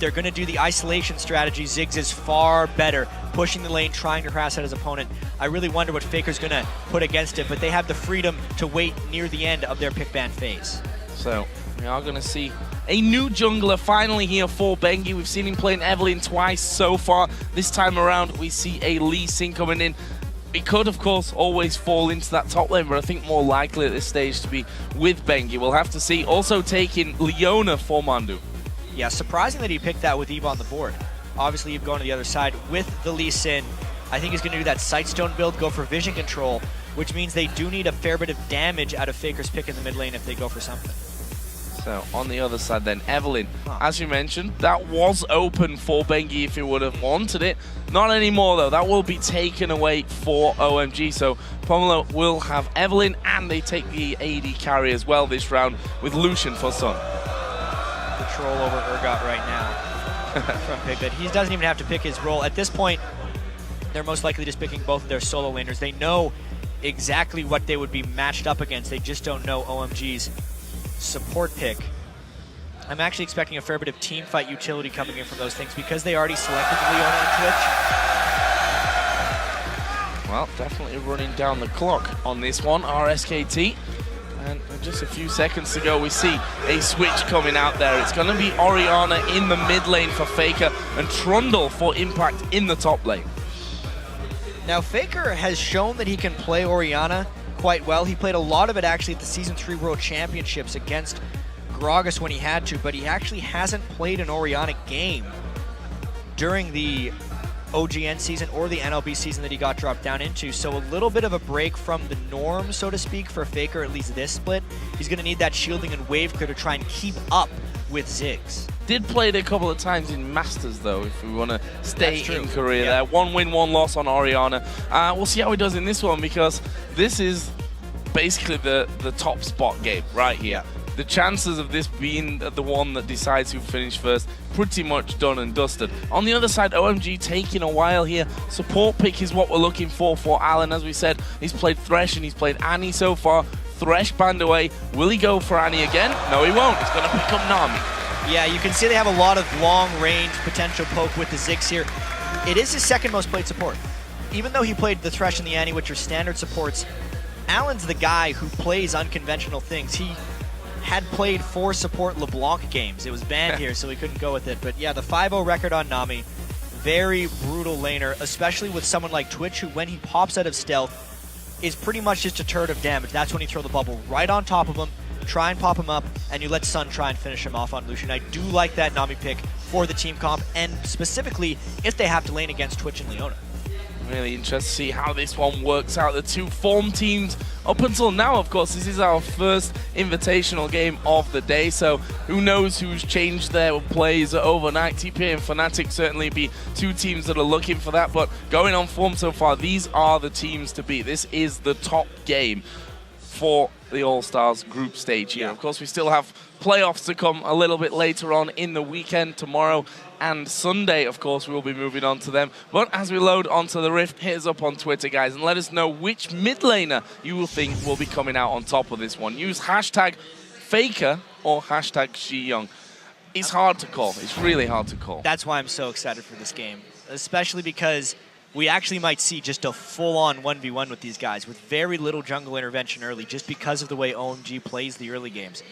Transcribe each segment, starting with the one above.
they're going to do the isolation strategy, Ziggs is far better, pushing the lane, trying to harass out his opponent. I really wonder what Faker's going to put against it, but they have the freedom to wait near the end of their pick ban phase. So we are going to see a new jungler finally here for Bengi. We've seen him playing Evelyn twice so far. This time around, we see a Lee Sin coming in. It could, of course, always fall into that top lane, but I think more likely at this stage to be with Bengi. We'll have to see. Also taking Leona for Mandu. Yeah, surprising that he picked that with Eve on the board. Obviously, Eve going to the other side with the Lee Sin. I think he's going to do that Sightstone build, go for vision control, which means they do need a fair bit of damage out of Faker's pick in the mid lane if they go for something. So on the other side then, Evelyn, as you mentioned, that was open for Bengi if he would have wanted it. Not anymore though, that will be taken away for OMG. So Pomelo will have Evelyn and they take the AD carry as well this round with Lucian for Sun. Control over Urgot right now from Piglet. He doesn't even have to pick his role. At this point, they're most likely just picking both of their solo laners. They know exactly what they would be matched up against. They just don't know OMG's support pick. I'm actually expecting a fair bit of team fight utility coming in from those things because they already selected Leona on Twitch. Well, definitely running down the clock on this one, our SKT. And just a few seconds to go, we see a switch coming out there. It's going to be Orianna in the mid lane for Faker and Trundle for Impact in the top lane. Now, Faker has shown that he can play Orianna quite well. He played a lot of it actually at the Season 3 World Championships against Gragas when he had to, but he actually hasn't played an Orianna game during the OGN season or the NLB season that he got dropped down into. So a little bit of a break from the norm, so to speak, for Faker, at least this split. He's going to need that shielding and wave clear to try and keep up with Ziggs. Did play it a couple of times in Masters though, if we want to stay in Korea there. 1 win, 1 loss on Orianna. We'll see how he does in this one because this is basically the top spot game right here. The chances of this being the one that decides who finished first, pretty much done and dusted. On the other side, OMG taking a while here. Support pick is what we're looking for Alan. As we said, he's played Thresh and he's played Annie so far. Thresh banned away. Will he go for Annie again? No, he won't. He's going to pick up Nami. Yeah, you can see they have a lot of long-range potential poke with the Ziggs here. It is his second most played support. Even though he played the Thresh and the Annie, which are standard supports, Alan's the guy who plays unconventional things. He had played 4 support LeBlanc games. It was banned here, so he couldn't go with it. But yeah, the 5-0 record on Nami, very brutal laner, especially with someone like Twitch, who when he pops out of stealth, is pretty much just a turret of damage. That's when you throw the bubble right on top of him, try and pop him up, and you let Sun try and finish him off on Lucian. I do like that Nami pick for the team comp, and specifically if they have to lane against Twitch and Leona. Really interested to see how this one works out. The two form teams up until now, of course, this is our first invitational game of the day, so who knows who's changed their plays overnight. TPA and Fnatic certainly be two teams that are looking for that, but going on form so far, these are the teams to beat. This is the top game for the All-Stars group stage here. Of course, we still have playoffs to come a little bit later on in the weekend, tomorrow and Sunday. Of course, we will be moving on to them. But as we load onto the Rift, hit us up on Twitter, guys, and let us know which mid laner you will think will be coming out on top of this one. Use hashtag Faker or hashtag Xiyoung. It's hard to call. It's really hard to call. That's why I'm so excited for this game, especially because we actually might see just a full-on 1v1 with these guys with very little jungle intervention early just because of the way OMG plays the early games.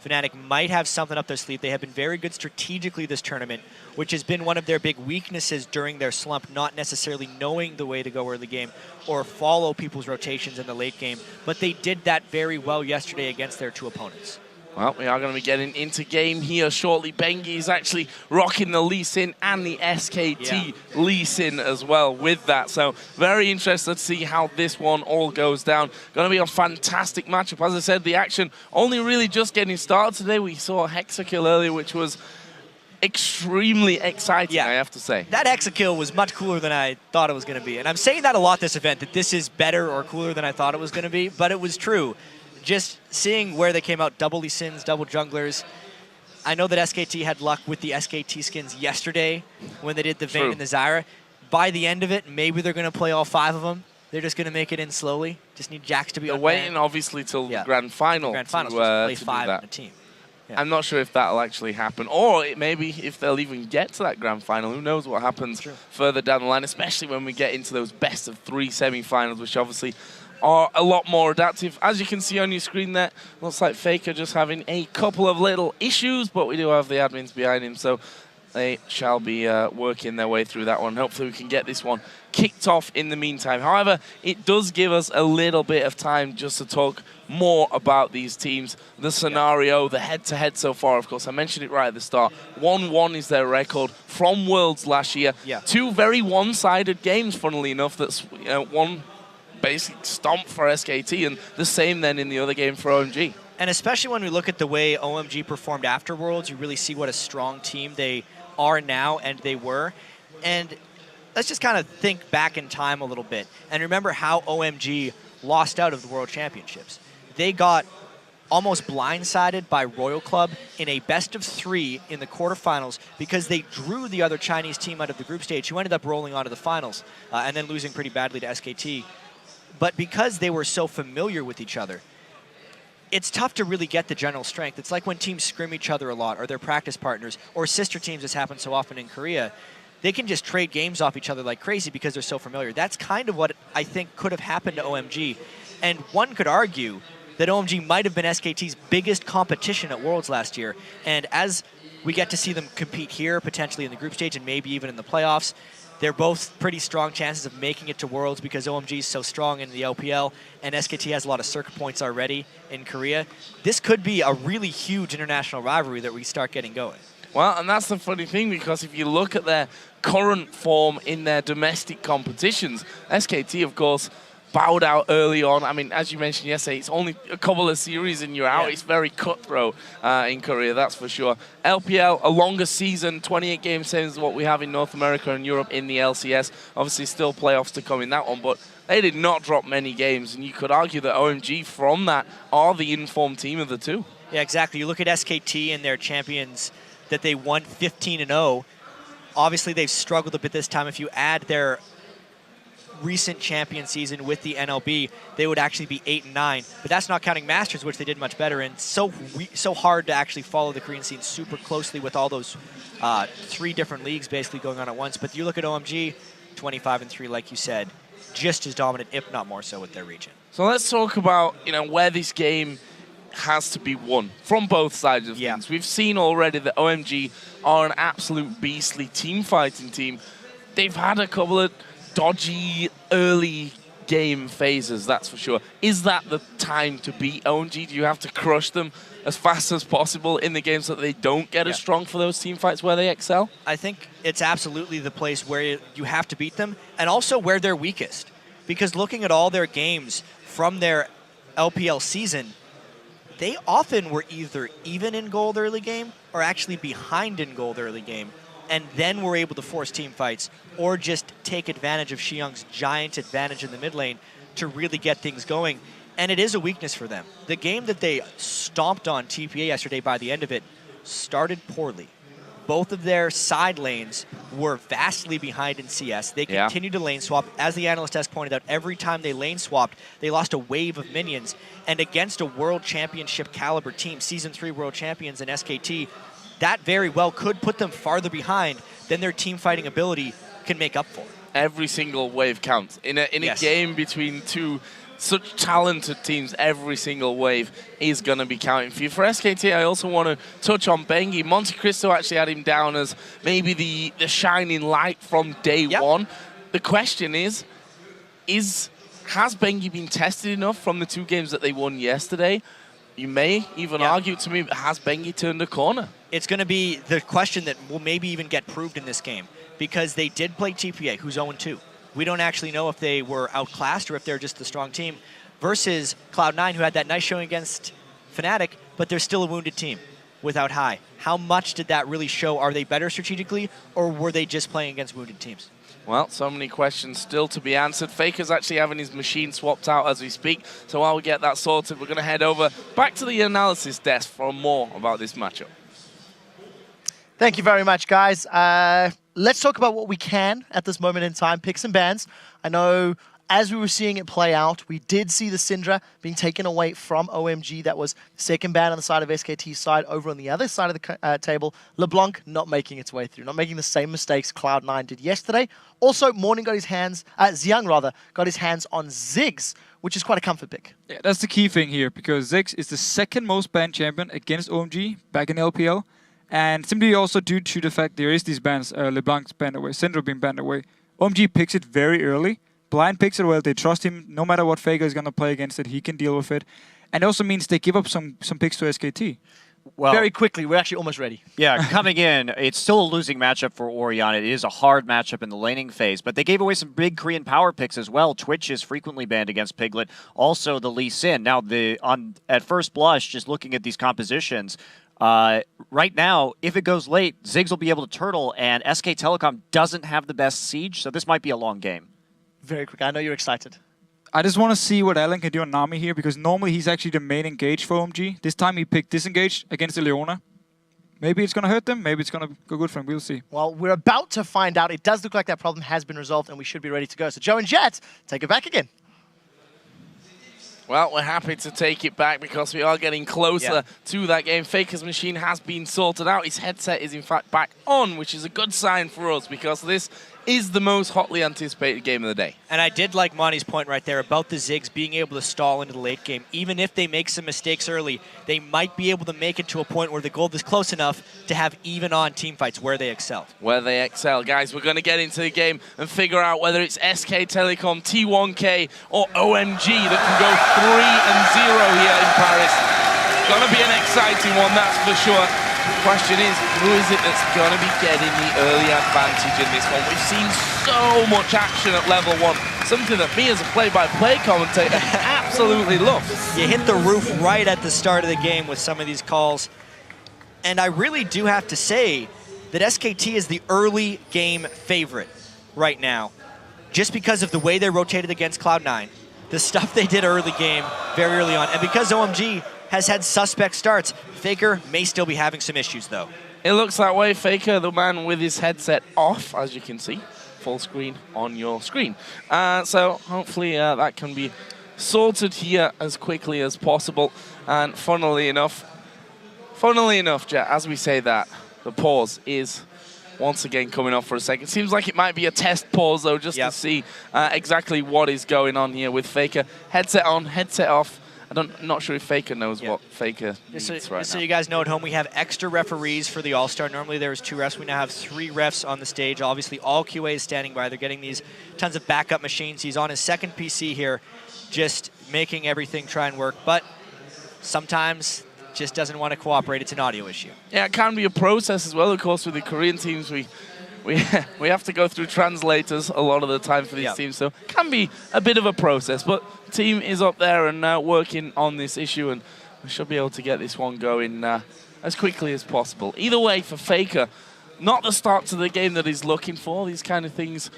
Fnatic might have something up their sleeve. They have been very good strategically this tournament, which has been one of their big weaknesses during their slump, not necessarily knowing the way to go early game or follow people's rotations in the late game. But they did that very well yesterday against their two opponents. Well, we are going to be getting into game here shortly. Bengi is actually rocking the Lee Sin and the SKT Lee Sin as well with that. So very interested to see how this one all goes down. Going to be a fantastic matchup. As I said, the action only really just getting started today. We saw a Hexakill earlier, which was extremely exciting, I have to say. That Hexakill was much cooler than I thought it was going to be. And I'm saying that a lot this event, that this is better or cooler than I thought it was going to be, but it was true. Just seeing where they came out, double Lee Sins, double junglers. I know that SKT had luck with the SKT skins yesterday when they did the Vayne and the Zyra. By the end of it, maybe they're going to play all 5 of them. They're just going to make it in slowly. Just need Jax to be on. They're waiting, obviously, till the grand final. The grand final to play 5 on the team. I'm not sure if that'll actually happen, or maybe if they'll even get to that grand final. Who knows what happens further down the line, especially when we get into those best-of-3 semi-finals, which obviously are a lot more adaptive. As you can see on your screen there, looks like Faker just having a couple of little issues, but we do have the admins behind him, so they shall be working their way through that one. Hopefully we can get this one kicked off in the meantime. However, it does give us a little bit of time just to talk more about these teams, the scenario, the head-to-head so far. Of course, I mentioned it right at the start. 1-1 is their record from Worlds last year. Two very one-sided games, funnily enough. That's one basic stomp for SKT, and the same then in the other game for OMG. And especially when we look at the way OMG performed after Worlds, you really see what a strong team they are now and they were. And let's just kind of think back in time a little bit and remember how OMG lost out of the World Championships. They got almost blindsided by Royal Club in a best-of-3 in the quarterfinals because they drew the other Chinese team out of the group stage, who ended up rolling onto the finals and then losing pretty badly to SKT. But because they were so familiar with each other, it's tough to really get the general strength. It's like when teams scrim each other a lot, or their practice partners, or sister teams, as happens so often in Korea. They can just trade games off each other like crazy because they're so familiar. That's kind of what I think could have happened to OMG. And one could argue that OMG might have been SKT's biggest competition at Worlds last year. And as we get to see them compete here, potentially in the group stage and maybe even in the playoffs, they're both pretty strong chances of making it to Worlds because OMG is so strong in the LPL and SKT has a lot of circuit points already in Korea. This could be a really huge international rivalry that we start getting going. Well, and that's the funny thing, because if you look at their current form in their domestic competitions, SKT, of course, bowed out early on. I mean, as you mentioned yesterday, it's only a couple of series and you're out. It's very cutthroat in Korea, that's for sure. LPL, a longer season, 28 games, same as what we have in North America and Europe in the LCS. Obviously, still playoffs to come in that one, but they did not drop many games, and you could argue that OMG from that are the informed team of the two. Yeah, exactly. You look at SKT and their champions that they won 15-0. Obviously, they've struggled a bit this time. If you add their recent champion season with the NLB, they would actually be 8-9. But that's not counting Masters, which they did much better in. So hard to actually follow the Korean scene super closely with all those 3 different leagues basically going on at once. But you look at OMG, 25-3, like you said, just as dominant, if not more so, with their region. So let's talk about where this game has to be won from both sides of things. We've seen already that OMG are an absolute beastly team fighting team. They've had a couple of dodgy early game phases, that's for sure. Is that the time to beat OMG? Do you have to crush them as fast as possible in the game so that they don't get as strong for those team fights where they excel? I think it's absolutely the place where you have to beat them, and also where they're weakest. Because looking at all their games from their LPL season, they often were either even in gold early game or actually behind in gold early game, and then were able to force team fights or just take advantage of Xiyoung's giant advantage in the mid lane to really get things going. And it is a weakness for them. The game that they stomped on TPA yesterday, by the end of it, started poorly. Both of their side lanes were vastly behind in CS. They continued to lane swap. As the analyst desk pointed out, every time they lane swapped, they lost a wave of minions. And against a World Championship caliber team, Season 3 World Champions in SKT, that very well could put them farther behind than their team fighting ability can make up for. Every single wave counts. In a game between two such talented teams, every single wave is going to be counting for you. For SKT, I also want to touch on Bengi. Monte Cristo actually had him down as maybe the shining light from day one. The question is has Bengi been tested enough from the 2 games that they won yesterday? You may even argue to me, has Bengi turned a corner? It's going to be the question that will maybe even get proved in this game, because they did play TPA, who's 0-2. We don't actually know if they were outclassed or if they're just the strong team, versus Cloud9, who had that nice showing against Fnatic, but they're still a wounded team without High. How much did that really show? Are they better strategically, or were they just playing against wounded teams? Well, so many questions still to be answered. Faker's actually having his machine swapped out as we speak, so while we get that sorted, we're going to head over back to the analysis desk for more about this matchup. Thank you very much, guys. Let's talk about what we can at this moment in time. Picks and bans. I know as we were seeing it play out, we did see the Syndra being taken away from OMG. That was the second ban on the side of SKT's side. Over on the other side of the table, LeBlanc not making its way through, not making the same mistakes Cloud9 did yesterday. Also, Morning got his hands, Xiang rather, got his hands on Ziggs, which is quite a comfort pick. Yeah, that's the key thing here, because Ziggs is the second most banned champion against OMG back in LPL. And simply also due to the fact there is these bans, LeBlanc's banned away, Syndra being banned away, OMG picks it very early. Blind picks it well, they trust him, no matter what Faker is going to play against it, he can deal with it. And it also means they give up some picks to SKT. Well, very quickly, we're actually almost ready. Yeah, coming in, it's still a losing matchup for Orion. It is a hard matchup in the laning phase, but they gave away some big Korean power picks as well. Twitch is frequently banned against Piglet, also the Lee Sin. Now, at first blush, just looking at these compositions, right now, if it goes late, Ziggs will be able to turtle, and SK Telecom doesn't have the best siege, so this might be a long game. Very quick. I know you're excited. I just want to see what Alan can do on Nami here, because normally he's actually the main engage for OMG. This time he picked disengage against the Leona. Maybe it's going to hurt them, maybe it's going to go good for him, we'll see. Well, we're about to find out. It does look like that problem has been resolved and we should be ready to go. So Joe and Jet, take it back again. Well, we're happy to take it back because we are getting closer to that game. Faker's machine has been sorted out. His headset is in fact back on, which is a good sign for us because this is the most hotly anticipated game of the day. And I did like Monty's point right there about the Ziggs being able to stall into the late game. Even if they make some mistakes early, they might be able to make it to a point where the gold is close enough to have even-on teamfights where they excel. Where they excel. Guys, we're going to get into the game and figure out whether it's SK Telecom T1 K or OMG that can go 3-0 here in Paris. It's going to be an exciting one, that's for sure. The question is, who is it that's going to be getting the early advantage in this one? We've seen so much action at level 1, something that me as a play-by-play commentator absolutely love. You hit the roof right at the start of the game with some of these calls. And I really do have to say that SKT is the early game favorite right now, just because of the way they rotated against Cloud9, the stuff they did early game, very early on, and because OMG has had suspect starts. Faker may still be having some issues, though. It looks that way. Faker, the man with his headset off, as you can see. Full screen on your screen. So hopefully that can be sorted here as quickly as possible. And funnily enough, Jet, as we say that, the pause is once again coming off for a second. Seems like it might be a test pause, though, just to see exactly what is going on here with Faker. Headset on, headset off. I'm not sure if Faker knows what Faker needs right now. So you guys know at home, we have extra referees for the All Star. Normally there was 2 refs. We now have 3 refs on the stage. Obviously, all QA is standing by. They're getting these tons of backup machines. He's on his second PC here, just making everything try and work. But sometimes just doesn't want to cooperate. It's an audio issue. Yeah, it can be a process as well. Of course, with the Korean teams, we have to go through translators a lot of the time for these teams, so it can be a bit of a process. But the team is up there and working on this issue, and we should be able to get this one going as quickly as possible. Either way, for Faker, not the start to the game that he's looking for. These kind of things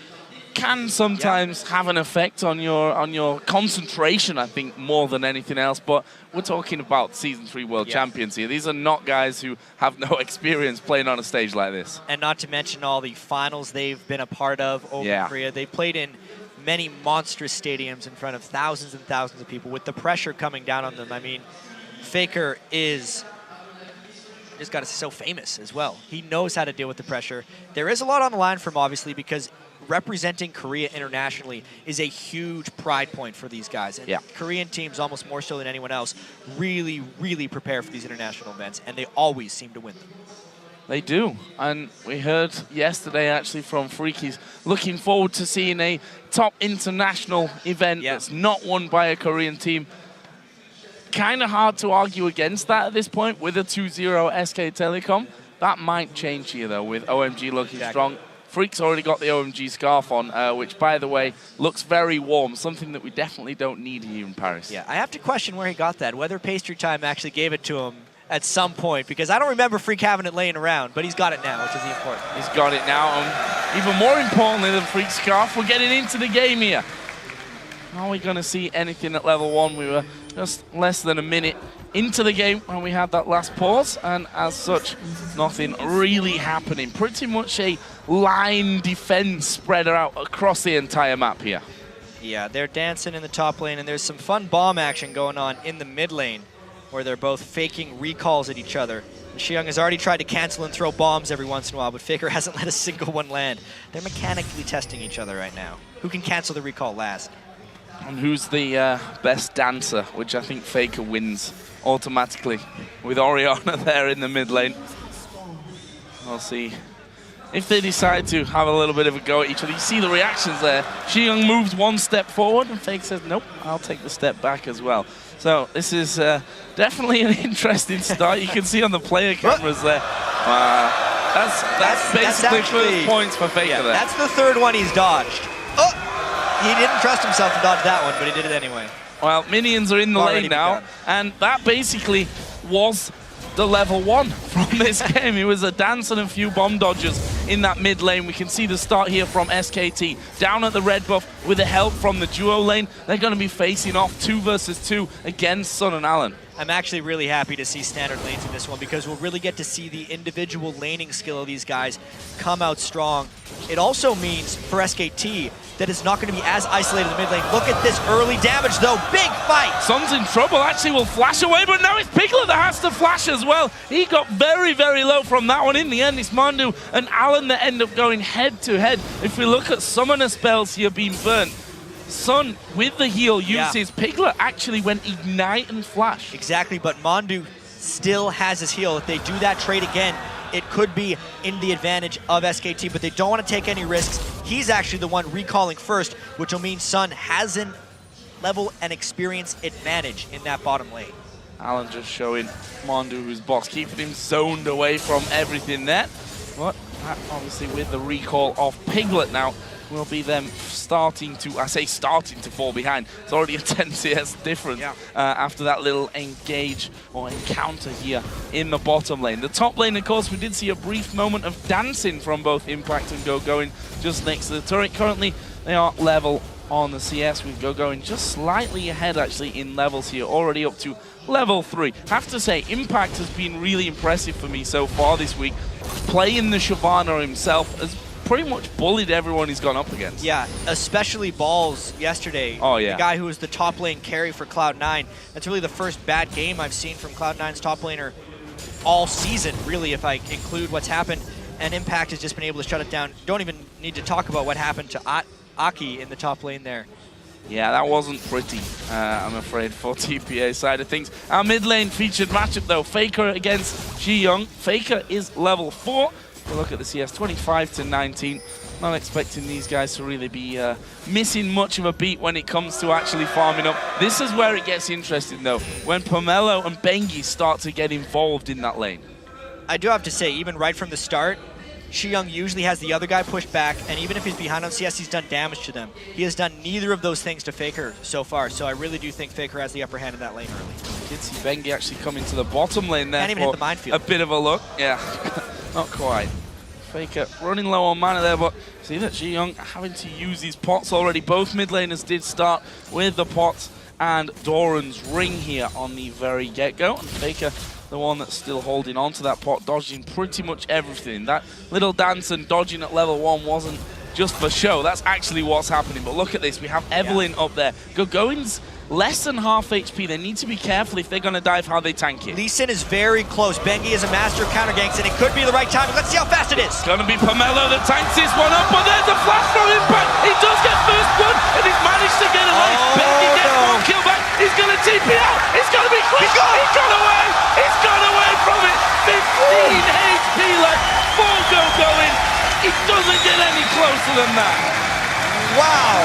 can sometimes have an effect on your concentration, I think, more than anything else. But we're talking about Season 3 World Champions here. These are not guys who have no experience playing on a stage like this. And not to mention all the finals they've been a part of over in Korea. They played in many monstrous stadiums in front of thousands and thousands of people with the pressure coming down on them. I mean, Faker is just got to say so famous as well. He knows how to deal with the pressure. There is a lot on the line for him, obviously, because representing Korea internationally is a huge pride point for these guys. And Korean teams, almost more so than anyone else, really, really prepare for these international events, and they always seem to win them. They do. And we heard yesterday, actually, from Freakies, looking forward to seeing a top international event that's not won by a Korean team. Kind of hard to argue against that at this point with a 2-0 SK Telecom. That might change here, though, with OMG looking strong. Freak's already got the OMG scarf on, which, by the way, looks very warm, something that we definitely don't need here in Paris. Yeah, I have to question where he got that, whether Pastry Time actually gave it to him at some point, because I don't remember Freak having it laying around, but he's got it now, which is the important. He's got it now, and even more importantly than Freak's scarf, we're getting into the game here. Are we going to see anything at level 1? We were just less than a minute into the game when we had that last pause, and as such, nothing really happening. Pretty much a line defense spread out across the entire map here. Yeah, they're dancing in the top lane, and there's some fun bomb action going on in the mid lane, where they're both faking recalls at each other. And Xiang has already tried to cancel and throw bombs every once in a while, but Faker hasn't let a single one land. They're mechanically testing each other right now. Who can cancel the recall last? And who's the best dancer, which I think Faker wins automatically with Orianna there in the mid lane. We'll see if they decide to have a little bit of a go at each other. You see the reactions there. Xiang moves one step forward, and Faker says, nope, I'll take the step back as well. So this is definitely an interesting start. You can see on the player cameras there. That's basically actually, first points for Faker there. That's the third one he's dodged. Oh, he didn't trust himself to dodge that one, but he did it anyway. Well, minions are in the lane now, and that basically was the level 1 from this game. It was a dance and a few bomb dodges in that mid lane. We can see the start here from SKT. Down at the red buff with the help from the duo lane. They're going to be facing off 2 versus 2 against Sun and Alan. I'm actually really happy to see standard lanes in this one because we'll really get to see the individual laning skill of these guys come out strong. It also means for SKT that it's not going to be as isolated in the mid lane. Look at this early damage though, big fight! Sun's in trouble, actually will flash away, but now it's Piglet that has to flash as well. He got very, very low from that one. In the end, it's Mandu and Alan that end up going head to head. If we look at summoner spells here being burnt, Sun, with the heal, uses Piglet actually went Ignite and Flash. Exactly, but Mandu still has his heal. If they do that trade again, it could be in the advantage of SKT, but they don't want to take any risks. He's actually the one recalling first, which will mean Sun has an level and experience advantage in that bottom lane. Alan just showing Mandu who's boss, keeping him zoned away from everything there. But that obviously with the recall of Piglet now, will be them starting to fall behind. It's already a 10 CS difference after that little engage or encounter here in the bottom lane. The top lane, of course, we did see a brief moment of dancing from both Impact and Go going just next to the turret. Currently, they are level on the CS with Go going just slightly ahead actually in levels here, already up to level 3. Have to say, Impact has been really impressive for me so far this week. Playing the Shyvana himself has pretty much bullied everyone he's gone up against. Yeah, especially Balls yesterday. Oh, yeah. The guy who was the top lane carry for Cloud9. That's really the first bad game I've seen from Cloud9's top laner all season, really, if I include what's happened. And Impact has just been able to shut it down. Don't even need to talk about what happened to Aki in the top lane there. Yeah, that wasn't pretty, I'm afraid, for TPA side of things. Our mid lane featured matchup, though, Faker against Xiang. Faker is level 4. We'll look at the CS, 25 to 19. Not expecting these guys to really be missing much of a beat when it comes to actually farming up. This is where it gets interesting, though, when Pomelo and Bengi start to get involved in that lane. I do have to say, even right from the start, Xiang usually has the other guy pushed back, and even if he's behind on CS, he's done damage to them. He has done neither of those things to Faker so far, so I really do think Faker has the upper hand in that lane early. Did see Bengi actually come into the bottom lane there. Can't even hit the minefield. A bit of a look. Yeah, not quite. Faker running low on mana there, but see that Xiang having to use these pots already. Both mid laners did start with the pots and Doran's ring here on the very get-go. And Faker, the one that's still holding on to that pot, dodging pretty much everything. That little dance and dodging at level 1 wasn't just for show. That's actually what's happening. But look at this. We have Evelyn up there. Gogoin's less than half HP. They need to be careful if they're going to dive how they tank it. Lee Sin is very close. Bengi is a master of counter ganks, and it could be the right time. Let's see how fast it is. It's going to be Pomelo that tanks this one up, but there's a flash from Impact. He does get first blood, and he's managed to get away. Bengi gets one kill back. He's going to TP out. It's going to be quick. He got away. He's gone away from it. 15 HP left. 4 going. He doesn't get any closer than that. Wow.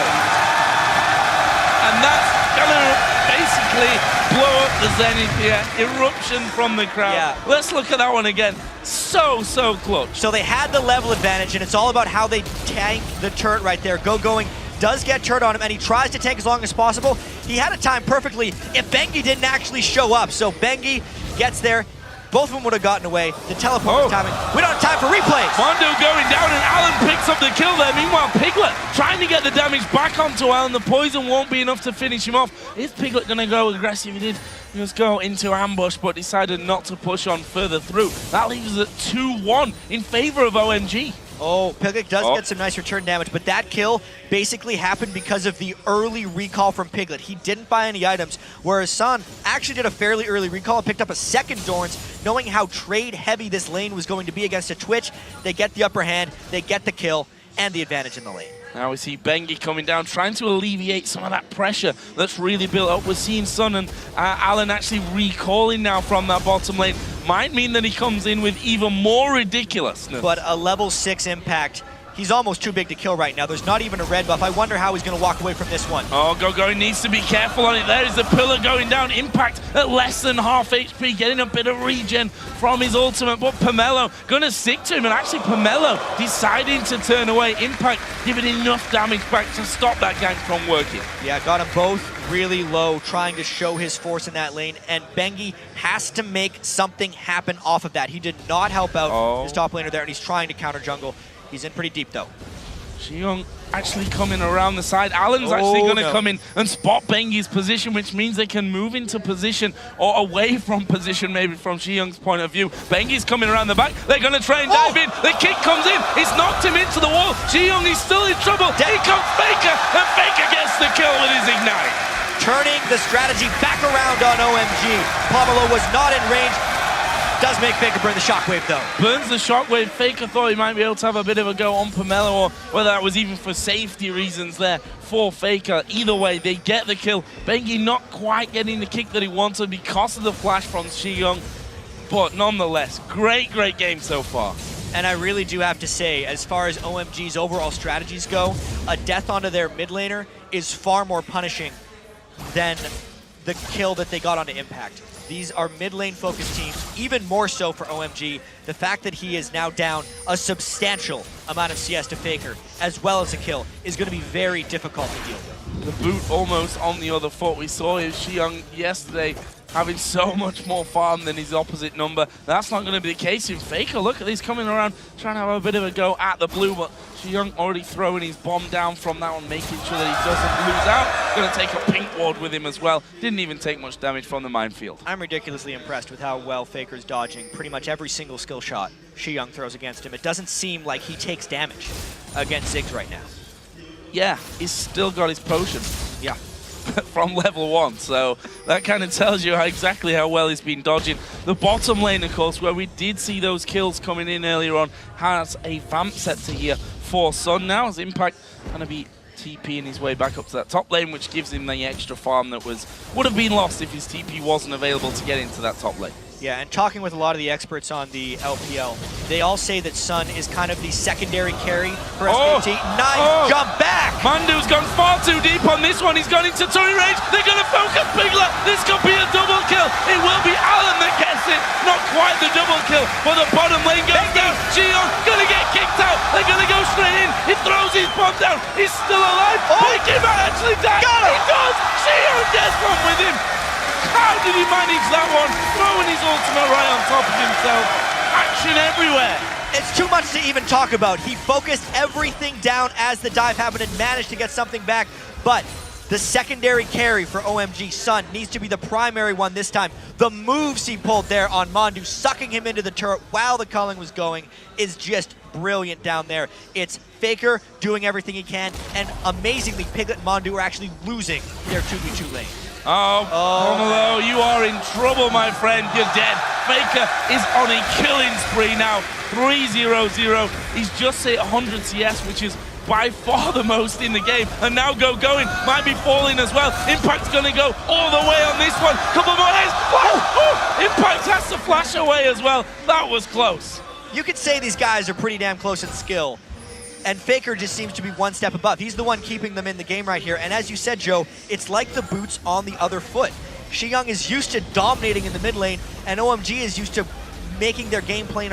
And that's going to basically blow up the Zenith here. Eruption from the crowd. Yeah. Let's look at that one again. So close. So they had the level advantage, and it's all about how they tank the turret right there. Going does get turret on him, and he tries to tank as long as possible. He had it timed perfectly if Bengi didn't actually show up. So Bengi gets there. Both of them would have gotten away. The teleport was timing. We don't have time for replays. Mondo going down, and Alan picks up the kill there. Meanwhile, Piglet trying to get the damage back onto Alan. The poison won't be enough to finish him off. Is Piglet going to go aggressive? He did just go into ambush, but decided not to push on further through. That leaves us at 2-1 in favor of OMG. Oh, Piglet does get some nice return damage, but that kill basically happened because of the early recall from Piglet. He didn't buy any items, whereas Sun actually did a fairly early recall and picked up a second Dorns, knowing how trade-heavy this lane was going to be against a Twitch. They get the upper hand, they get the kill, and the advantage in the lane. Now we see Bengi coming down, trying to alleviate some of that pressure that's really built up. We're seeing Sun and Alan actually recalling now from that bottom lane. Might mean that he comes in with even more ridiculousness. But a level 6 impact, he's almost too big to kill right now. There's not even a red buff. I wonder how he's going to walk away from this one. Oh, Gogo needs to be careful on it. There is the pillar going down. Impact at less than half HP, getting a bit of regen from his ultimate. But Pomelo going to stick to him. And actually, Pomelo deciding to turn away. Impact giving enough damage back to stop that gank from working. Yeah, got them both really low, trying to show his force in that lane. And Bengi has to make something happen off of that. He did not help out his top laner there, and he's trying to counter jungle. He's in pretty deep, though. Xiong actually coming around the side. Alan's actually going to come in and spot Bengi's position, which means they can move into position or away from position, maybe from Xiong's point of view. Bengi's coming around the back. They're going to try and dive in. The kick comes in. It's knocked him into the wall. Xiong is still in trouble. Here comes Faker, and Faker gets the kill with his Ignite. Turning the strategy back around on OMG. Pomelo was not in range. Does make Faker burn the shockwave, though. Burns the shockwave. Faker thought he might be able to have a bit of a go on Pomelo, or whether that was even for safety reasons there for Faker. Either way, they get the kill. Bengi not quite getting the kick that he wanted because of the flash from Xiong. But nonetheless, great game so far. And I really do have to say, as far as OMG's overall strategies go, a death onto their mid laner is far more punishing than the kill that they got onto Impact. These are mid lane focused teams, even more so for OMG. The fact that he is now down a substantial amount of CS to Faker, as well as a kill, is going to be very difficult to deal with. The boot almost on the other foot. We saw Xiong yesterday having so much more farm than his opposite number. That's not going to be the case in Faker. Look at these coming around, trying to have a bit of a go at the blue, but Xiong already throwing his bomb down from that one, making sure that he doesn't lose out. Going to take a pink ward with him as well. Didn't even take much damage from the minefield. I'm ridiculously impressed with how well Faker's dodging pretty much every single skill shot Xiong throws against him. It doesn't seem like he takes damage against Ziggs right now. Yeah, he's still got his potion. Yeah. From level 1, so that kind of tells you exactly how well he's been dodging. The bottom lane, of course, where we did see those kills coming in earlier on, has a vamp set to here for Sun now, as Impact going to be TPing his way back up to that top lane, which gives him the extra farm that would have been lost if his TP wasn't available to get into that top lane. Yeah, and talking with a lot of the experts on the LPL, they all say that Sun is kind of the secondary carry for SKT. Nice jump back! Mandu's gone far too deep on this one. He's gone into turret range. They're going to focus Piglet. This could be a double kill. It will be Alan that gets it. Not quite the double kill, but the bottom lane goes down. Xiong going to get kicked out. They're going to go straight in. He throws his bomb down. He's still alive. He might actually die. He does. Xiong gets one with him. How did he manage that one? Throwing his ultimate right on top of himself. Action everywhere. It's too much to even talk about. He focused everything down as the dive happened and managed to get something back. But the secondary carry for OMG Sun needs to be the primary one this time. The moves he pulled there on Mandu, sucking him into the turret while the culling was going, is just brilliant down there. It's Faker doing everything he can, and amazingly, Piglet and Mandu are actually losing their 2v2 lane. Pomelo, you are in trouble, my friend. You're dead. Faker is on a killing spree now. 3-0-0. He's just hit 100 CS, which is by far the most in the game. And now going might be falling as well. Impact's going to go all the way on this one. Couple more hits. Impact has to flash away as well. That was close. You could say these guys are pretty damn close in skill. And Faker just seems to be one step above. He's the one keeping them in the game right here. And as you said, Joe, it's like the boots on the other foot. Xiong is used to dominating in the mid lane, and OMG is used to making their game plan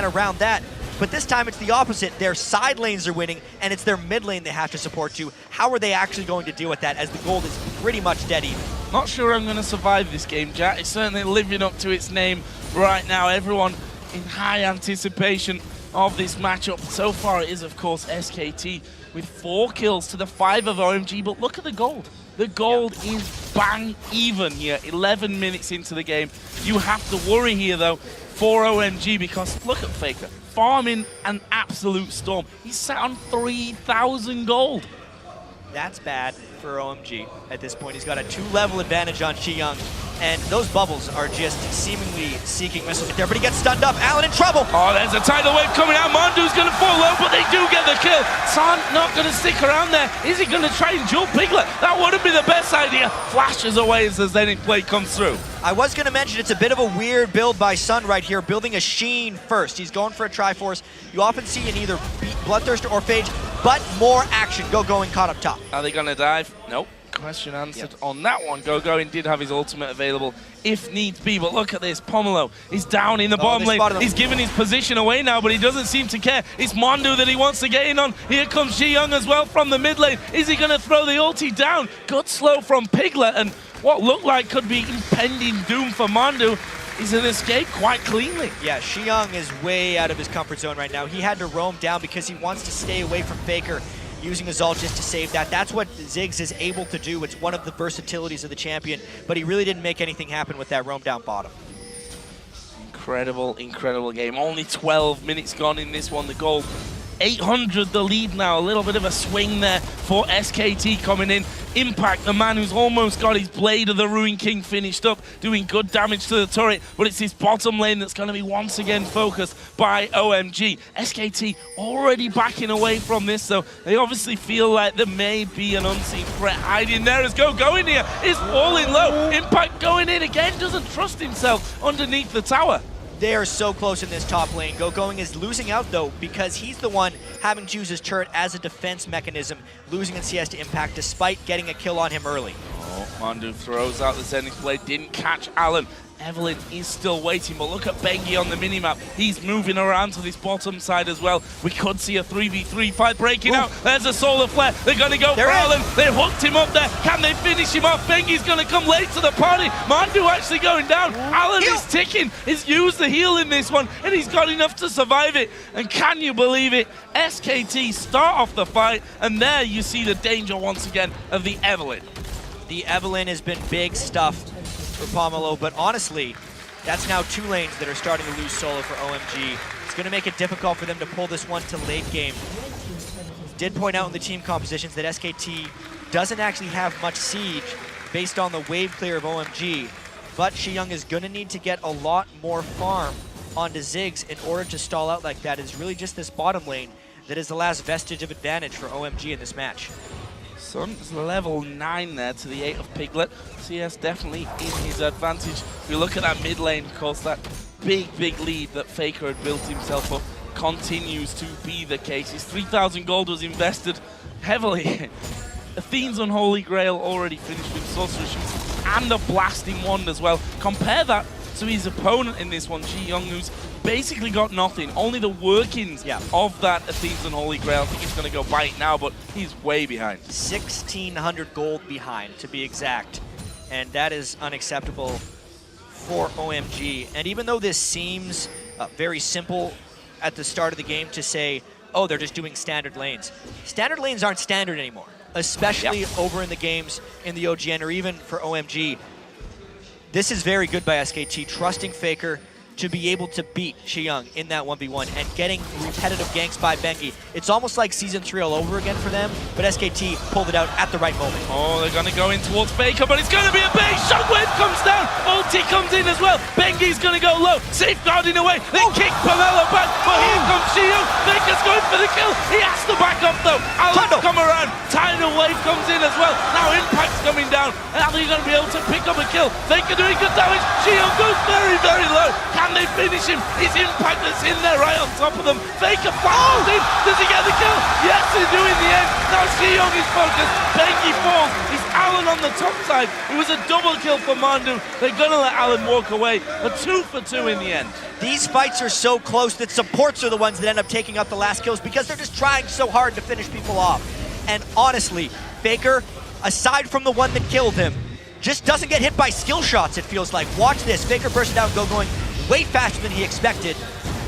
around that. But this time it's the opposite. Their side lanes are winning, and it's their mid lane they have to support too. How are they actually going to deal with that, as the gold is pretty much dead even? Not sure I'm going to survive this game, Jack. It's certainly living up to its name right now. Everyone in high anticipation of this matchup. So far it is, of course, SKT with 4 kills to the 5 of OMG, but look at the gold. The gold is bang even here, 11 minutes into the game. You have to worry here, though, for OMG, because look at Faker, farming an absolute storm. He's sat on 3,000 gold. That's bad for OMG at this point. He's got a 2-level advantage on Xiyoung, and those bubbles are just seemingly seeking missiles there, but he gets stunned up. Allen in trouble. Oh, there's a tidal wave coming out. Mondu's going to fall low, but they do get the kill. San not going to stick around there. Is he going to try and duel Piglet? That wouldn't be the best idea. Flashes away as the Zenith Blade comes through. I was going to mention it's a bit of a weird build by Sun right here, building a Sheen first. He's going for a Triforce. You often see in either Bloodthirster or Phage, but more action. Going caught up top. Are they going to dive? Nope. Question answered on that one. Going did have his ultimate available if needs be, but look at this. Pomelo is down in the bottom lane. He's given his position away now, but he doesn't seem to care. It's Mondu that he wants to get in on. Here comes Xiyoung as well from the mid lane. Is he going to throw the ulti down? Good slow from Piglet, and what looked like could be impending doom for Mondu. He's an escape quite cleanly. Yeah, Xiyoung is way out of his comfort zone right now. He had to roam down because he wants to stay away from Faker, using his ult just to save that. That's what Ziggs is able to do. It's one of the versatilities of the champion, but he really didn't make anything happen with that roam down bottom. Incredible game. Only 12 minutes gone in this one. The goal 800 the lead now. A little bit of a swing there for SKT coming in. Impact, the man who's almost got his Blade of the Ruin King finished up, doing good damage to the turret, but it's his bottom lane that's going to be once again focused by OMG. SKT already backing away from this, so they obviously feel like there may be an unseen threat hiding there as going here is falling low. Impact going in again, doesn't trust himself underneath the tower. They are so close in this top lane. Going is losing out, though, because he's the one having to use his turret as a defense mechanism, losing in CS to Impact despite getting a kill on him early. Oh, Mondu throws out the Zenith Blade, didn't catch Allen. Evelyn is still waiting, but look at Bengi on the minimap. He's moving around to this bottom side as well. We could see a 3v3 fight breaking out. There's a solar flare. They're going to go for Allen. They hooked him up there. Can they finish him off? Bengi's going to come late to the party. Mondu actually going down. Allen is ticking. He's used the heal in this one, and he's got enough to survive it. And can you believe it? SKT start off the fight, and there you see the danger once again of the Evelyn. The Evelyn has been big stuff for Pomelo, but honestly, that's now 2 lanes that are starting to lose solo for OMG. It's going to make it difficult for them to pull this one to late game. Did point out in the team compositions that SKT doesn't actually have much siege based on the wave clear of OMG, but Xiyoung is going to need to get a lot more farm onto Ziggs in order to stall out like that. It's really just this bottom lane that is the last vestige of advantage for OMG in this match. Sun's level 9 there to the 8 of Piglet. CS definitely in his advantage. We look at that mid lane, of course, that big lead that Faker had built himself up continues to be the case. His 3,000 gold was invested heavily. Athene's Unholy Grail already finished with Sorcerer Shoots and a Blasting Wand as well. Compare that to his opponent in this one, Xiyoung, who's basically got nothing, only the workings of that Athene's Unholy Grail. I think he's going to go bite now, but he's way behind. 1,600 gold behind, to be exact, and that is unacceptable for OMG. And even though this seems very simple at the start of the game to say, oh, they're just doing standard lanes. Standard lanes aren't standard anymore, especially over in the games in the OGN or even for OMG. This is very good by SKT, trusting Faker to be able to beat Xiyoung in that 1v1 and getting repetitive ganks by Bengi. It's almost like Season 3 all over again for them, but SKT pulled it out at the right moment. Oh, they're going to go in towards Faker, but it's going to be a bait. Shockwave comes down. Ulti comes in as well. Bengi's going to go low. Safeguarding away. They kick Pomelo back, but here comes Xiyoung. Faker's going for the kill. He has to back up, though. Allen's come around. Tidal Wave comes in as well. Now Impact's coming down. Are they going to be able to pick up a kill? Faker doing good damage. Xiyoung goes very low. Can they finish him? His Impact that's in there right on top of them. Faker flashes in. Does he get the kill? Yes, they do in the end. Now Xiyoung is focused. Bengi falls. It's Allen on the top side. It was a double kill for Mondu. They're going to let Allen walk away. A 2 for 2 in the end. These fights are so close that supports are the ones that end up taking up the last kills because they're just trying so hard to finish people off. And honestly, Faker, aside from the one that killed him, just doesn't get hit by skill shots, it feels like. Watch this. Faker burst down, going way faster than he expected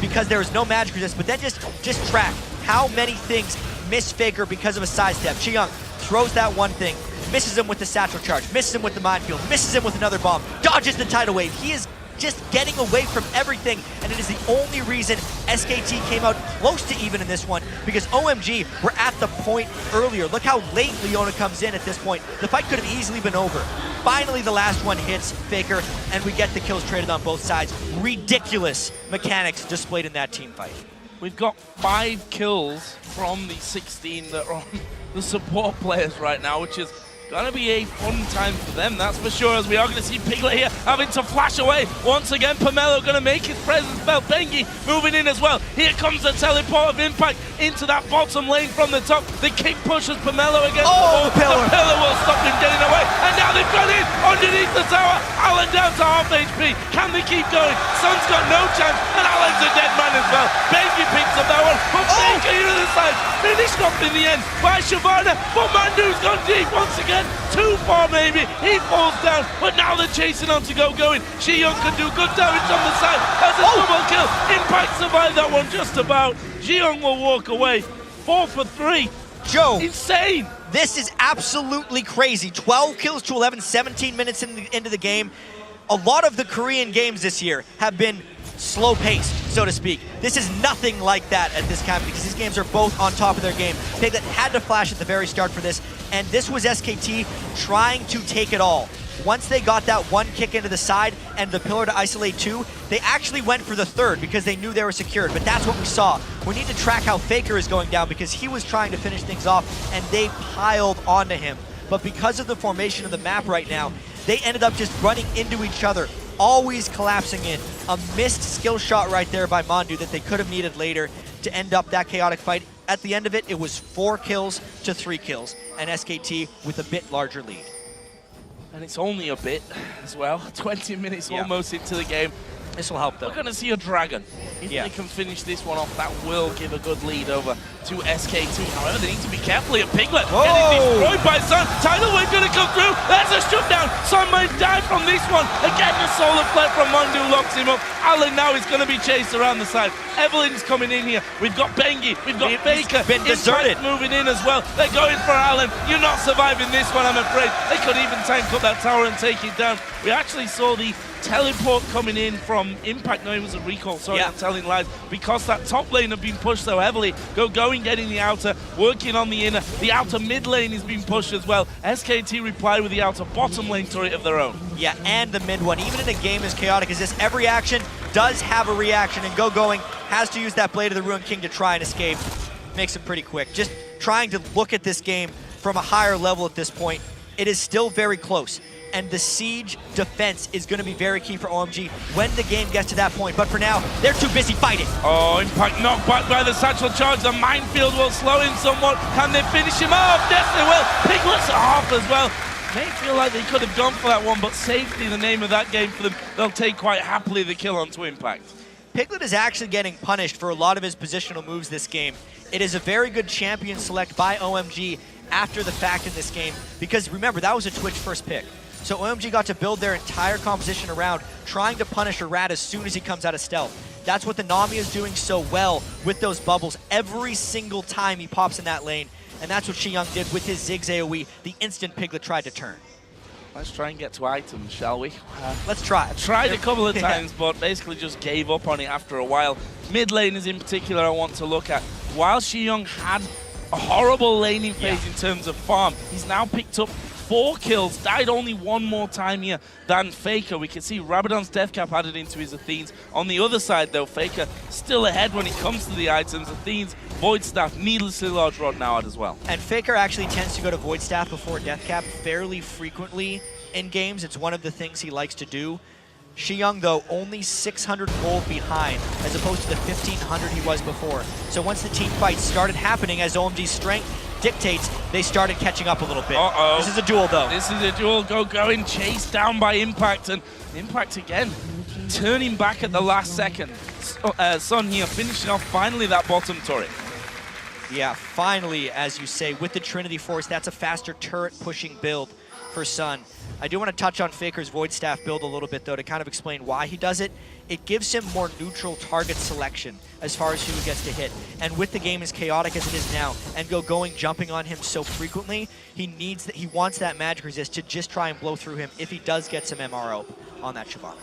because there was no magic resist, but then just track how many things miss Faker because of a sidestep. Xiyoung throws that one thing, misses him with the satchel charge, misses him with the minefield, misses him with another bomb, dodges the tidal wave. He is just getting away from everything, and it is the only reason SKT came out close to even in this one, because OMG were at the point earlier. Look how late Leona comes in at this point. The fight could have easily been over. Finally, the last one hits Faker, and we get the kills traded on both sides. Ridiculous mechanics displayed in that team fight. We've got 5 kills from the 16 that are on the support players right now, which is gonna be a fun time for them, that's for sure, as we are gonna see Piglet here having to flash away. Once again, Pomelo gonna make his presence felt. Bengi moving in as well. Here comes the teleport of Impact into that bottom lane from the top. The kick pushes Pomelo against the wall. The pillar. The pillar will stop him getting away. And now they've got in underneath the tower. Alan down to half HP. Can they keep going? Sun's got no chance, and Alan's a dead man as well. Bengi picks up that one, but Faker to the side. Finished off in the end by Shyvana, but Mandu's gone deep once again. Too far maybe, he falls down, but now they're chasing on to go going. Xiyoung can do good damage on the side as a double kill. Impact survived that one just about. Xiyoung will walk away, 4 for 3. Joe, Insane. this is absolutely crazy. 12 kills to 11, 17 minutes into the game. A lot of the Korean games this year have been slow-paced, so to speak. This is nothing like that at this time, because these games are both on top of their game. Piglet had to flash at the very start for this, and this was SKT trying to take it all. Once they got that one kick into the side and the pillar to isolate 2, they actually went for the third because they knew they were secured, but that's what we saw. We need to track how Faker is going down, because he was trying to finish things off and they piled onto him. But because of the formation of the map right now, they ended up just running into each other, always collapsing in. A missed skill shot right there by Mandu that they could have needed later to end up that chaotic fight. At the end of it, it was 4 kills to 3 kills, and SKT with a bit larger lead. And it's only a bit as well. 20 minutes almost into the game. This will help though. We're going to see a dragon. If they can finish this one off, that will give a good lead over to SKT. However, they need to be careful here. Piglet getting destroyed by Sun. Tidal Wave going to come through. There's a shutdown. Sun might die from this one. Again, the solar flare from Mandu locks him up. Alan now is going to be chased around the side. Evelyn's coming in here. We've got Bengi. We've got Faker. Been deserted. Moving in as well. They're going for Alan. You're not surviving this one, I'm afraid. They could even tank up that tower and take it down. We actually saw the teleport coming in from Impact. No, it was a recall, sorry, I'm telling lies. Because that top lane have been pushed so heavily. Going getting the outer, working on the inner. The outer mid lane is being pushed as well. SKT reply with the outer bottom lane turret of their own. Yeah, and the mid one. Even in a game as chaotic as this, every action does have a reaction, and Going has to use that Blade of the Ruined King to try and escape. Makes it pretty quick. Just trying to look at this game from a higher level at this point. It is still very close, and the siege defense is going to be very key for OMG when the game gets to that point. But for now, they're too busy fighting. Oh, Impact knocked back by the satchel charge. The minefield will slow him somewhat. Can they finish him off? Yes, they will. Piglet's off as well. May feel like they could have gone for that one, but safety, the name of that game for them. They'll take quite happily the kill onto Impact. Piglet is actually getting punished for a lot of his positional moves this game. It is a very good champion select by OMG after the fact in this game, because remember, that was a Twitch first pick. So OMG got to build their entire composition around trying to punish a rat as soon as he comes out of stealth. That's what the Nami is doing so well with those bubbles every single time he pops in that lane. And that's what Xiyoung did with his Ziggs AoE the instant Piglet tried to turn. Let's try and get to items, shall we? Let's try. Tried a couple of times, but basically just gave up on it after a while. Mid laners in particular I want to look at. While Xiyoung had a horrible laning phase in terms of farm, he's now picked up 4 kills, died only 1 more time here than Faker. We can see Rabadon's death cap added into his Athenes. On the other side though, Faker still ahead when it comes to the items. Athenes, Void Staff, needlessly large rod now out as well. And Faker actually tends to go to Void Staff before death cap fairly frequently in games. It's one of the things he likes to do. Xiyoung, though, only 600 gold behind, as opposed to the 1,500 he was before. So once the team fight started happening, as OMG's strength dictates, they started catching up a little bit. This is a duel, though. This is a duel. Going chased down by Impact, and Impact again turning back at the last second. Sun here finishing off finally that bottom turret. Yeah, finally, as you say, with the Trinity Force, that's a faster turret pushing build. for Sun. I do want to touch on Faker's Void Staff build a little bit, though, to kind of explain why he does it. It gives him more neutral target selection as far as who he gets to hit. And with the game as chaotic as it is now, and jumping on him so frequently, he wants that magic resist to just try and blow through him if he does get some MRO on that Shyvana.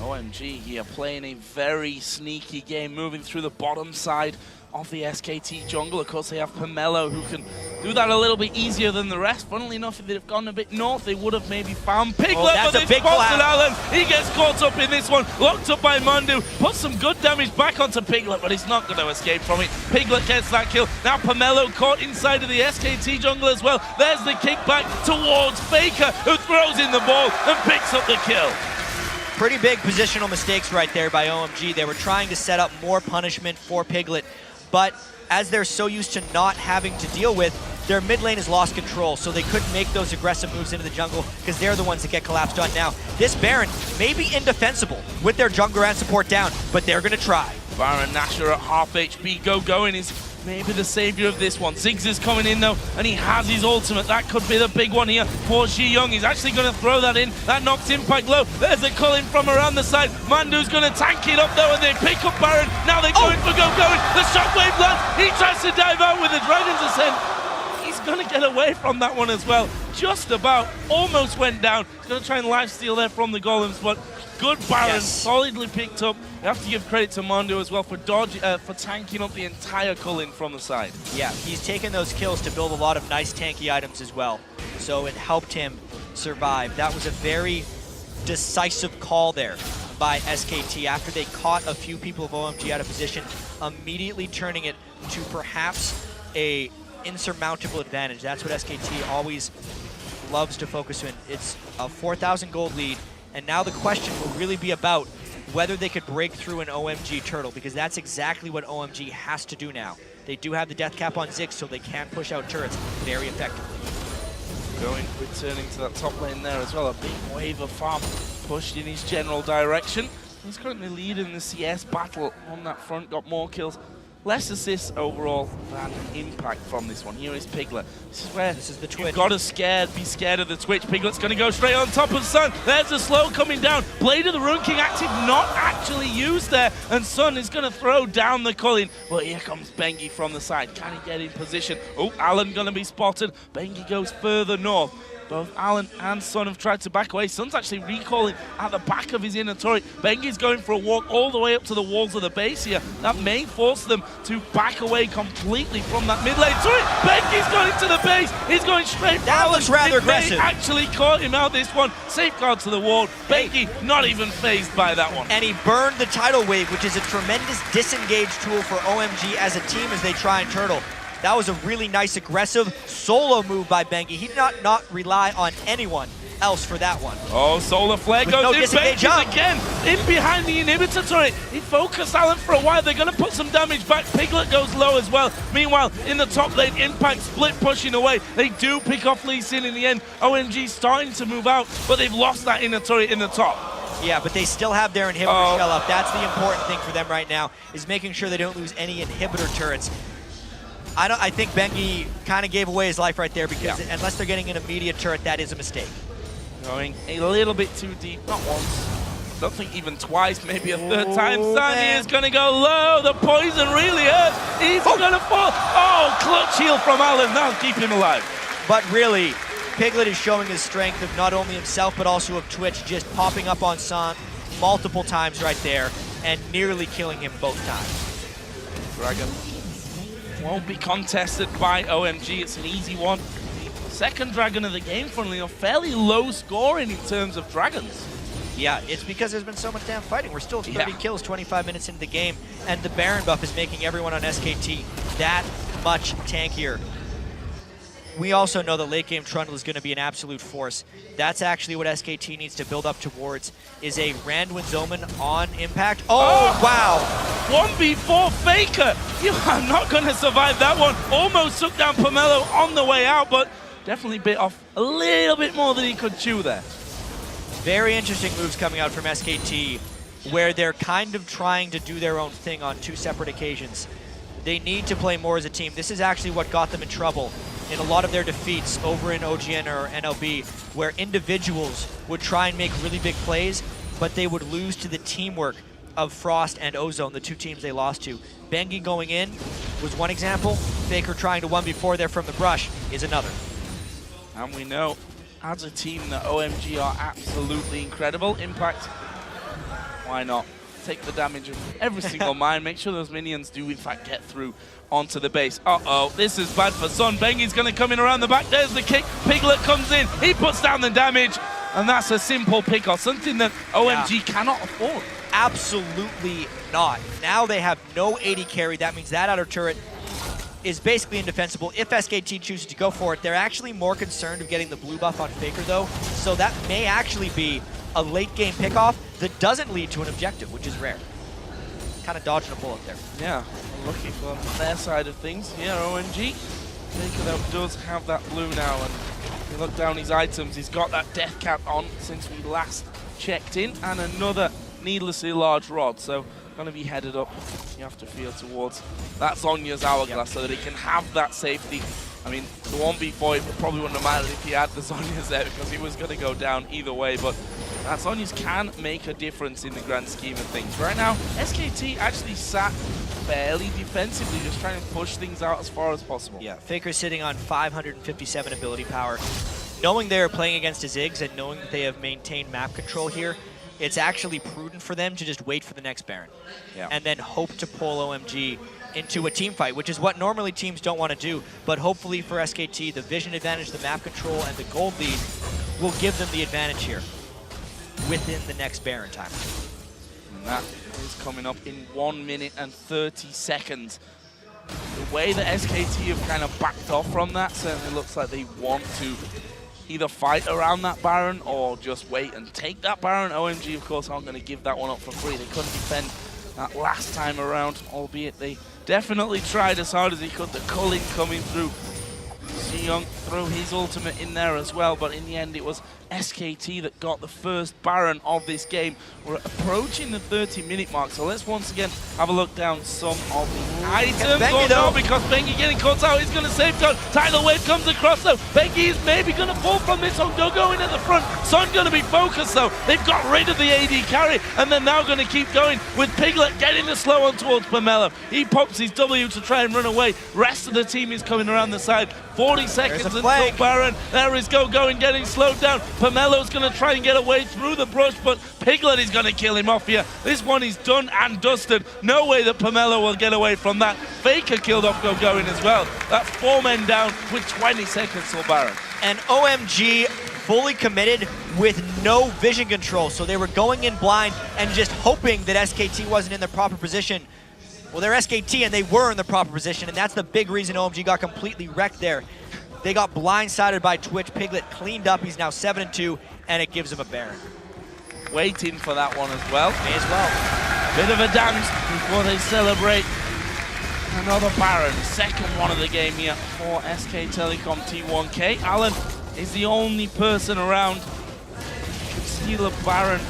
OMG here playing a very sneaky game, moving through the bottom side of the SKT jungle. Of course, they have Pomelo, who can do that a little bit easier than the rest. Funnily enough, if they'd have gone a bit north, they would have maybe found Piglet, that's but a they big spotted collab. Alan. He gets caught up in this one, locked up by Mandu, puts some good damage back onto Piglet, but he's not going to escape from it. Piglet gets that kill. Now Pomelo caught inside of the SKT jungle as well. There's the kickback towards Faker, who throws in the ball and picks up the kill. Pretty big positional mistakes right there by OMG. They were trying to set up more punishment for Piglet, but as they're so used to not having to deal with, their mid lane has lost control, so they couldn't make those aggressive moves into the jungle because they're the ones that get collapsed on now. This Baron may be indefensible with their jungler and support down, but they're going to try. Baron Nashor at half HP. Going is maybe the savior of this one. Ziggs is coming in though, and he has his ultimate. That could be the big one here for Ji-Young. He's actually going to throw that in. That knocks Impact low. There's a culling from around the side. Mandu's going to tank it up though, and they pick up Baron. Now they're going for going. The shockwave lands. He tries to dive out with the Dragon's Ascent. He's going to get away from that one as well. Just about. Almost went down. He's going to try and lifesteal there from the golems, but good Baron, solidly picked up. You have to give credit to Mondo as well for tanking up the entire culling from the side. Yeah, he's taken those kills to build a lot of nice tanky items as well, so it helped him survive. That was a very decisive call there by SKT after they caught a few people of OMG out of position, immediately turning it to perhaps a insurmountable advantage. That's what SKT always loves to focus in. It's a 4,000 gold lead, and now the question will really be about whether they could break through an OMG turtle, because that's exactly what OMG has to do now. They do have the death cap on Ziggs, so they can push out turrets very effectively. Returning to that top lane there as well. A big wave of farm pushed in his general direction. He's currently leading the CS battle on that front, got more kills. Less assists overall than Impact from this one. Here is Piglet. This is the Twitch. You've got to be scared of the Twitch. Piglet's going to go straight on top of Sun. There's the slow coming down. Blade of the Rune King active, not actually used there. And Sun is going to throw down the culling. But here comes Bengi from the side. Can he get in position? Oh, Alan going to be spotted. Bengi goes further north. Both Alan and Sun have tried to back away. Sun's actually recalling at the back of his inner turret. Bengi's going for a walk all the way up to the walls of the base here. That may force them to back away completely from that mid lane turret. Bengi's going into the base. He's going straight for That Alan. looks rather aggressive. Actually caught him out this one. Safeguard to the wall. Bengi not even phased by that one. And he burned the tidal wave, which is a tremendous disengage tool for OMG as a team as they try and turtle. That was a really nice aggressive solo move by Bengi. He did not rely on anyone else for that one. Oh, Solar Flare goes in. Bengi again in behind the inhibitor turret. He focused Alan for a while. They're going to put some damage back. Piglet goes low as well. Meanwhile, in the top lane, Impact split pushing away. They do pick off Lee Sin in the end. OMG starting to move out, but they've lost that inner turret in the top. Yeah, but they still have their inhibitor shell up. That's the important thing for them right now, is making sure they don't lose any inhibitor turrets. I think Bengi kind of gave away his life right there, because unless they're getting an immediate turret, that is a mistake. Going a little bit too deep, not once, don't think even twice, maybe a third time. Sunny is going to go low. The poison really hurts. He's going to fall. Oh, clutch heal from Alan. That'll keep him alive. But really, Piglet is showing his strength of not only himself, but also of Twitch, just popping up on San multiple times right there and nearly killing him both times. Dragon won't be contested by OMG. It's an easy one. Second Dragon of the game, funnily enough. Fairly low scoring in terms of Dragons. Yeah, it's because there's been so much damn fighting. We're still 30 kills 25 minutes into the game, and the Baron buff is making everyone on SKT that much tankier. We also know that late game Trundle is going to be an absolute force. That's actually what SKT needs to build up towards, is a Randuin's Omen on Impact. Oh, wow! 1v4 Faker! You are not going to survive that one. Almost took down Pomelo on the way out, but definitely bit off a little bit more than he could chew there. Very interesting moves coming out from SKT, where they're kind of trying to do their own thing on two separate occasions. They need to play more as a team. This is actually what got them in trouble in a lot of their defeats over in OGN or NLB, where individuals would try and make really big plays, but they would lose to the teamwork of Frost and Ozone, the two teams they lost to. Bengi going in was one example. Faker trying to 1v4 there from the brush is another. And we know, as a team, that OMG are absolutely incredible. Impact, why not? Take the damage of every single mine, make sure those minions do in fact get through onto the base. Uh-oh, this is bad for Sun. Bengi's going to come in around the back. There's the kick. Piglet comes in. He puts down the damage. And that's a simple pick-off, something that OMG cannot afford. Absolutely not. Now they have no AD carry. That means that outer turret is basically indefensible. If SKT chooses to go for it, they're actually more concerned of getting the blue buff on Faker, though. So that may actually be a late-game pickoff that doesn't lead to an objective, which is rare. Kind of dodging a bullet there. Yeah, looking for their side of things. Yeah, OMG. Faker, though, does have that blue now, and you look down his items, he's got that death cap on since we last checked in, and another needlessly large rod, so going to be headed up, you have to feel, towards that Zhonya's hourglass so that he can have that safety. I mean, the 1v4 it probably wouldn't have mattered if he had the Zhonya's there because he was going to go down either way, but that Zhonya's can make a difference in the grand scheme of things. Right now, SKT actually sat fairly defensively, just trying to push things out as far as possible. Yeah, Faker's sitting on 557 ability power. Knowing they're playing against his Ziggs and knowing that they have maintained map control here, it's actually prudent for them to just wait for the next Baron. Yeah. And then hope to pull OMG into a team fight, which is what normally teams don't want to do. But hopefully for SKT, the vision advantage, the map control, and the gold lead will give them the advantage here within the next Baron time. And that is coming up in 1 minute and 30 seconds. The way that SKT have kind of backed off from that certainly looks like they want to either fight around that Baron or just wait and take that Baron. OMG, of course, aren't going to give that one up for free. They couldn't defend that last time around, albeit they definitely tried as hard as he could. The culling coming through. Young throw his ultimate in there as well, but in the end it was SKT that got the first Baron of this game. We're approaching the 30-minute mark, so let's once again have a look down some of the items. Bengi, though, because Bengi getting caught out, he's going to save God. Tidal Wave comes across though. Bengi is maybe going to fall from this. Go going at the front. Son going to be focused though. They've got rid of the AD carry, and they're now going to keep going with Piglet getting the slow on towards Pomelo. He pops his W to try and run away. Rest of the team is coming around the side. 40 seconds until Baron. There is going, getting slowed down. Pomelo's going to try and get away through the brush, but Piglet is going to kill him off here. This one is done and dusted. No way that Pomelo will get away from that. Faker killed off going as well. That's 4 men down with 20 seconds till Baron. And OMG fully committed with no vision control, so they were going in blind and just hoping that SKT wasn't in the proper position. Well, they're SKT and they were in the proper position, and that's the big reason OMG got completely wrecked there. They got blindsided by Twitch. Piglet cleaned up. He's now 7-2, and it gives him a Baron. Waiting for that one as well. May as well. Bit of a dance before they celebrate another Baron. Second one of the game here for SK Telecom T1 K. Alan is the only person around who can steal a Baron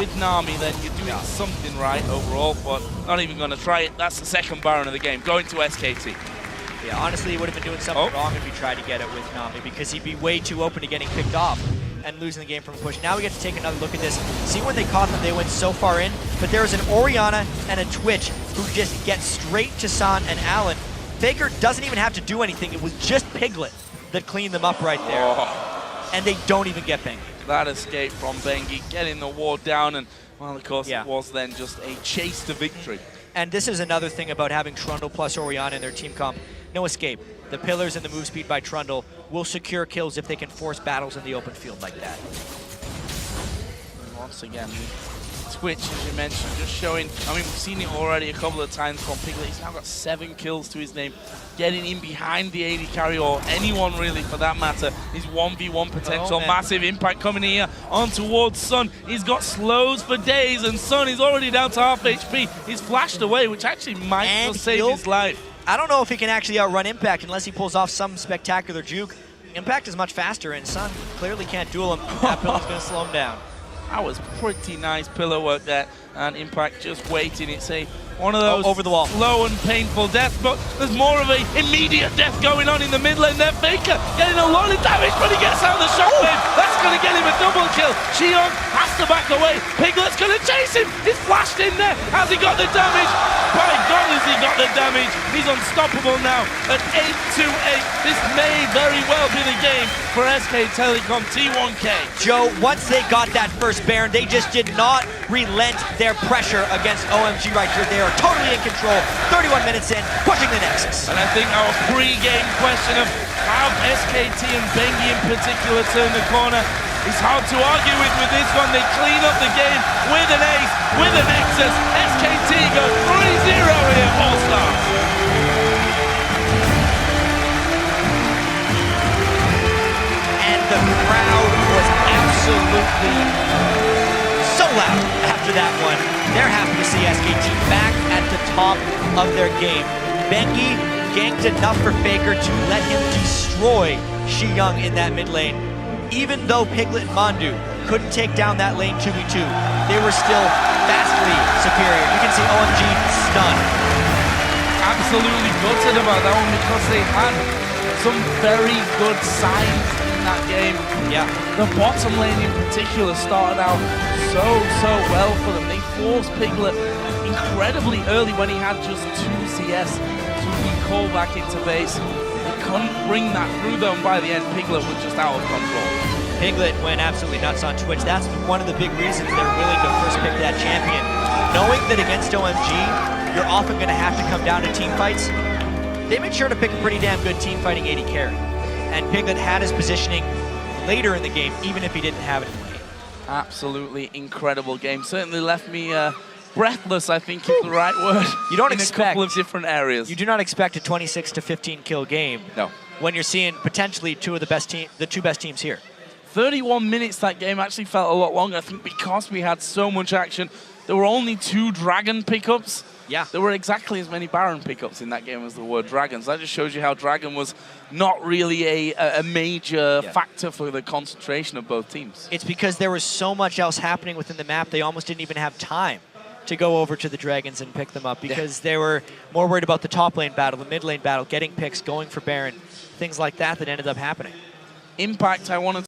with Nami. Then you're doing something right overall, but not even going to try it. That's the second Baron of the game, going to SKT. Yeah, honestly, he would have been doing something wrong if he tried to get it with Nami, because he'd be way too open to getting picked off and losing the game from a push. Now we get to take another look at this. See, when they caught them, they went so far in, but there was an Orianna and a Twitch who just get straight to San and Alan. Faker doesn't even have to do anything. It was just Piglet that cleaned them up right there. And they don't even get Bengi. That escape from Bengi, getting the ward down, and, well, of course, it was then just a chase to victory. And this is another thing about having Trundle plus Orianna in their team comp. No escape. The pillars and the move speed by Trundle will secure kills if they can force battles in the open field like that. And once again, Twitch, as you mentioned, just showing, I mean, we've seen it already a couple of times from Piglet. He's now got 7 kills to his name. Getting in behind the AD carry, or anyone really for that matter, is 1v1 potential. Massive impact coming here on towards Sun. He's got slows for days, and Sun is already down to half HP. He's flashed away, which actually might just save his life. I don't know if he can actually outrun Impact unless he pulls off some spectacular juke. Impact is much faster, and Sun clearly can't duel him. That pillar's going to slow him down. That was pretty nice pillar work there, and Impact just waiting. It's a One of those over the wall. slow and painful deaths, but there's more of a immediate death going on in the mid lane there. Faker getting a lot of damage, but he gets out of the shockwave. That's going to get him a double kill. Xiong has to back away. Piglet's going to chase him. He's flashed in there. Has he got the damage? By God, has he got the damage? He's unstoppable now at 8-2-8. This may very well be the game for SK Telecom T1 K. Joe, once they got that first Baron, they just did not relent their pressure against OMG right here. They are totally in control. 31 minutes in, pushing the Nexus. And I think our pre-game question of how SKT and Bengi in particular turn the corner is hard to argue with this one. They clean up the game with an ace, with a Nexus. SKT go 3-0 here, All Star. And the crowd was absolutely so loud after that one. They're happy to see SKT back at the top of their game. Bengi ganked enough for Faker to let him destroy Xiong in that mid lane. Even though Piglet and Mandu couldn't take down that lane 2v2, they were still vastly superior. You can see OMG stunned. Absolutely gutted about that one because they had some very good signs in that game. Yeah. The bottom lane in particular started out so well for them. They forced Piglet incredibly early when he had just 2 CS to recall back into base. They couldn't bring that through though, and by the end Piglet was just out of control. Piglet went absolutely nuts on Twitch. That's one of the big reasons they're willing to first pick that champion. Knowing that against OMG, you're often going to have to come down to team fights, they made sure to pick a pretty damn good team fighting AD carry. And Piglet had his positioning later in the game, even if he didn't have it in the game. Absolutely incredible game. Certainly left me breathless, I think is the right word. You don't in expect a couple of different areas. You do not expect a 26 to 15 kill game. No. When you're seeing potentially the two best teams here. 31 minutes that game actually felt a lot longer. I think because we had so much action, there were only 2 Dragon pickups. Yeah. There were exactly as many Baron pickups in that game as there were Dragons. That just shows you how Dragon was not really a major factor for the concentration of both teams. It's because there was so much else happening within the map, they almost didn't even have time to go over to the Dragons and pick them up because they were more worried about the top lane battle, the mid lane battle, getting picks, going for Baron, things like that ended up happening. Impact, I wanted